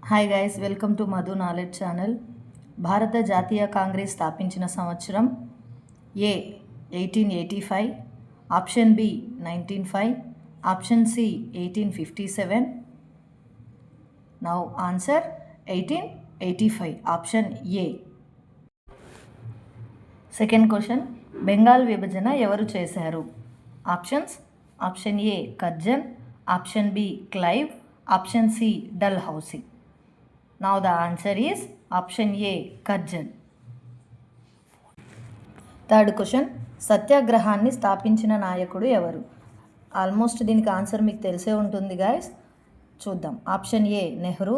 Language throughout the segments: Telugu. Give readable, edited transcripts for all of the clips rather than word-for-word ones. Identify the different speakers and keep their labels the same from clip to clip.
Speaker 1: Hi guys, welcome to Madhu knowledge channel. భారత జాతీయ కాంగ్రెస్ స్థాపించిన సంవత్సరం A 1885, option B 1905, option C 1857. Now answer 1885, option A. Second question, Bengal విభజన ఎవరు చేశారు? Options: option A Curzon, option B Clive, option C Dalhousie. Now the answer is option A, Curzon. Third question, సత్యాగ్రహాన్ని స్థాపించిన నాయకుడు ఎవరు? ఆల్మోస్ట్ దీనికి ఆన్సర్ మీకు తెలిసే ఉంటుంది గాయస్. చూద్దాం. Option A Nehru,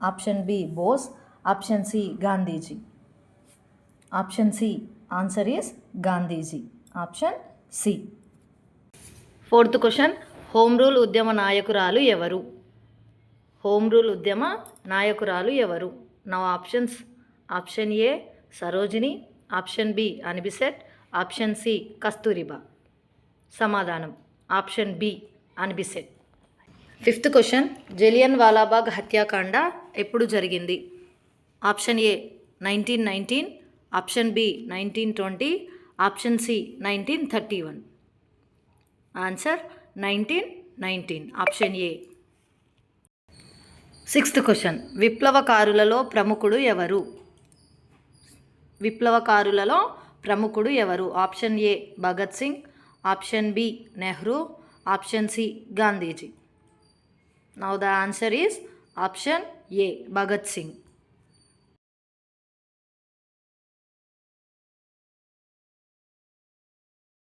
Speaker 1: option B Bose, option C Gandhiji. Option C answer is Gandhiji, option C. Fourth question, home rule ఉద్యమ నాయకురాలు ఎవరు? హోమ్ రూల్ ఉద్యమ నాయకురాలు ఎవరు? Now options: option A Sarojini, option B Annie Besant, option C Kasturba. సమాధానం option B Annie Besant. Fifth question, Jallian Walabagh హత్యాకాండ ఎప్పుడు జరిగింది? Option A 1919, option B 1920, option C 1931. Answer 1919, option A. Sixth question, విప్లవకారులలో ప్రముఖుడు ఎవరు? విప్లవకారులలో ప్రముఖుడు ఎవరు? Option A Bhagat Singh, option B Nehru, option C Gandhiji. Now the answer is option A Bhagat Singh.